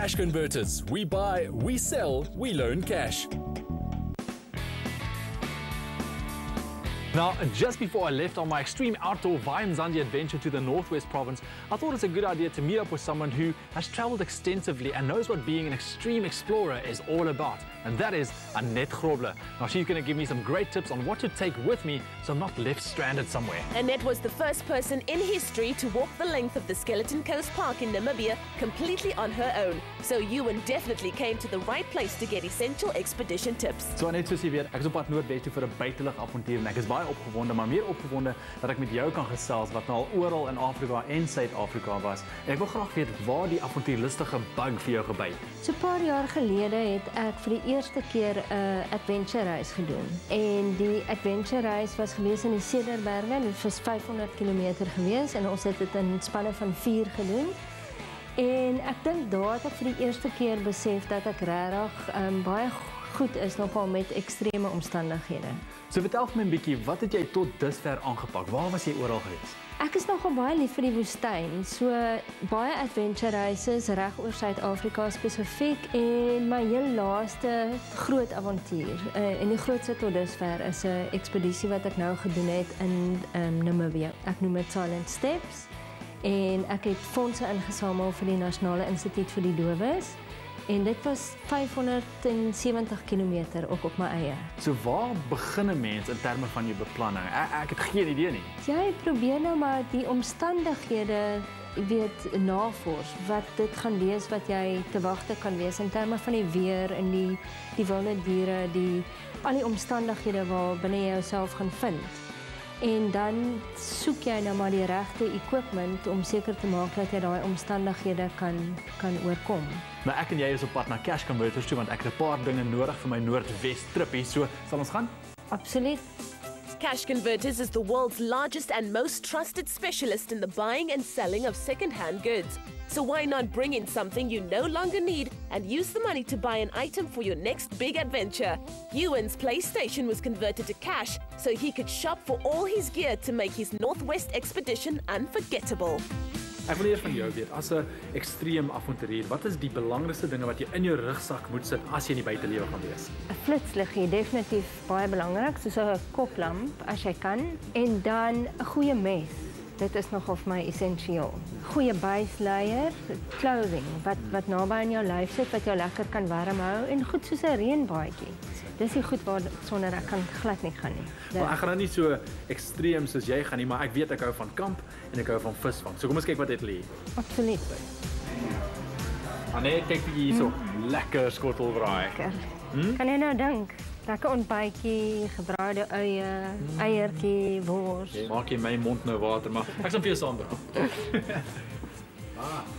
Cash Converters. We buy, we sell, we loan cash. Now, just before I left on my extreme outdoor Vayamzandi adventure to the Northwest Province, I thought it's a good idea to meet up with someone who has traveled extensively and knows what being an extreme explorer is all about. And that is Annette Grobler. Now, she's going to give me some great tips on what to take with me so I'm not left stranded somewhere. Annette was the first person in history to walk the length of the Skeleton Coast Park in Namibia completely on her own. So Ewan definitely came to the right place to get essential expedition tips. So Annette, soos jy weet, ek is op pad Noordwes toe vir 'n buitelug avontuur en ek is baie opgewonde, maar meer opgewonde dat ek met jou kan gesels wat nou al oral in Afrika en Suid-Afrika was. En ek wil graag weet waar die avontuurlustige bug vir jou gebyt. So 'n paar jaar gelede het ek vir die eerste keer 'n adventure reis gedoen. En die adventure reis was gewees in die Cederberge. Dit was 500 km gewees en ons het dit in spanne van 4 gedoen. En ek dink daar het ek vir die eerste keer besef dat ek regtig baie goed is nogal met ekstreme omstandighede. So vertel vir my 'n bietjie, wat het jy tot dusver aangepak? Waar was jy oral gewees? Ek is nogal baie lief vir die woestyn. So baie adventure reise reg oor Suid-Afrika spesifiek en my heel laaste groot avontuur en die grootste tot dusver is 'n ekspedisie wat ek nou gedoen het in Namibië. Ek noem dit Silent Steps en ek het fondse ingesamel vir die Nasionale Instituut vir die Dowes. En dit was 570 km ook op my eie. So waar begin 'n mens in terme van jou beplanning? Ek het geen idee nie. Jy probeer nou maar die omstandighede navors wat dit gaan wees wat jy te wagte kan wees in terme van die weer en die wilde diere, al die omstandighede waar binne jy jouself gaan vind. En dan soek jy nou maar die regte equipment om seker te maak dat jy daai omstandighede kan oorkom. Maar ek en jy is op pad na Cash Converters toe want ek het 'n paar dinge nodig vir my Noordwes trippie. So sal ons gaan? Absoluut. Cash Converters is the world's largest and most trusted specialist in the buying and selling of second-hand goods. So why not bring in something you no longer need and use the money to buy an item for your next big adventure? Ewan's PlayStation was converted to cash so he could shop for all his gear to make his Northwest expedition unforgettable. Ek wil eers van jou weet, as 'n ekstreem avonturier, wat is die belangrikste dinge wat jy in jou rugsak moet sit as jy in die buitelewe gaan wees? 'n Flitsliggie, definitief baie belangrik, soos 'n koplamp as jy kan, en dan 'n goeie mes. Dit is nogal vir my essensieel. Goeie buisleier, clothing wat naby aan jou lyf sit wat jou lekker kan warm hou en goed soos 'n reënbaadjie. Dis die goed waar sonder ek kan glad nie gaan nie. Maar ek gaan nou nie so ekstreem soos jy gaan nie, maar ek weet ek hou van kamp en ek hou van visvang. So kom ons kyk wat dit lê. Absoluut. Annette, kyk bietjie hierso. Lekker skottelbraai. Kan jy nou dink? Lekker ontbytjie, gebraaide eie, eiertjie, wors. Maak jy my mond nou water, maar ek sal vir jou saam dra.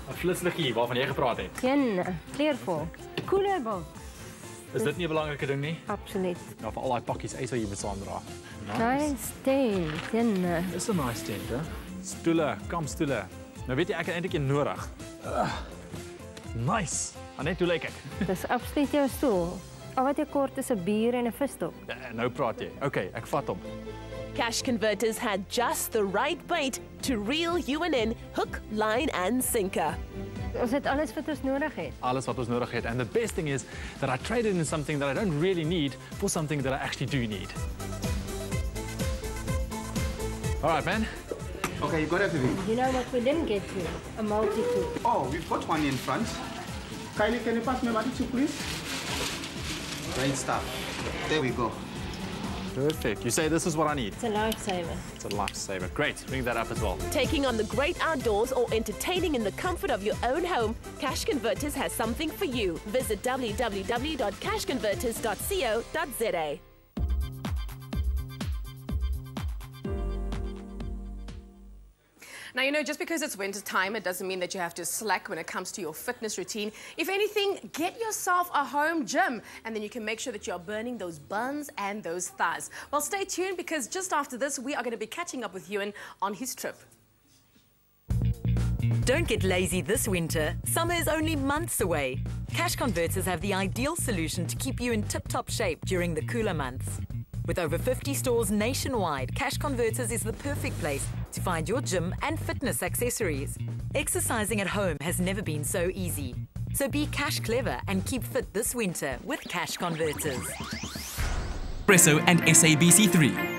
'n flitsliggie waarvan jy gepraat het. Kleurvol. Koelerbox. Is dit nie 'n belangrike ding nie? Absoluut. Nou vir al daai pakkies ys wat jy moet saamdra. Nice tent. Dis 'n nice tent, hè? Stoele, kampstoele. Nou weet jy ek het eintlik een nodig. Nice. Annette, hoe lyk ek? Dis absoluut jou stoel. Al wat jy kort is 'n bier en 'n visdop. Nou praat jy. Okay, ek vat hom. Cash Converters had just the right bait to reel Ewan in, hook, line and sinker. Ons het alles wat ons nodig het. Alles wat ons nodig het. And the best thing is that I traded in something that I don't really need for something that I actually do need. All right, man. Okay, you got everything. You know what we didn't get to? A multi-tool. Oh, we've got one in front. Kylie, can you pass me my tissue, please? Great stuff. There we go. Perfect. You say this is what I need. It's a lifesaver. It's a lifesaver. Great. Bring that up as well. Taking on the great outdoors or entertaining in the comfort of your own home, Cash Converters has something for you. Visit www.cashconverters.co.za. Now, you know, just because it's winter time, it doesn't mean that you have to slack when it comes to your fitness routine. If anything, get yourself a home gym, and then you can make sure that you're burning those buns and those thighs. Well, stay tuned, because just after this, we are going to be catching up with Ewan on his trip. Don't get lazy this winter. Summer is only months away. Cash Converters have the ideal solution to keep you in tip-top shape during the cooler months. With over 50 stores nationwide, Cash Converters is the perfect place to find your gym and fitness accessories. Exercising at home has never been so easy. So be cash clever and keep fit this winter with Cash Converters. Espresso and SABC3.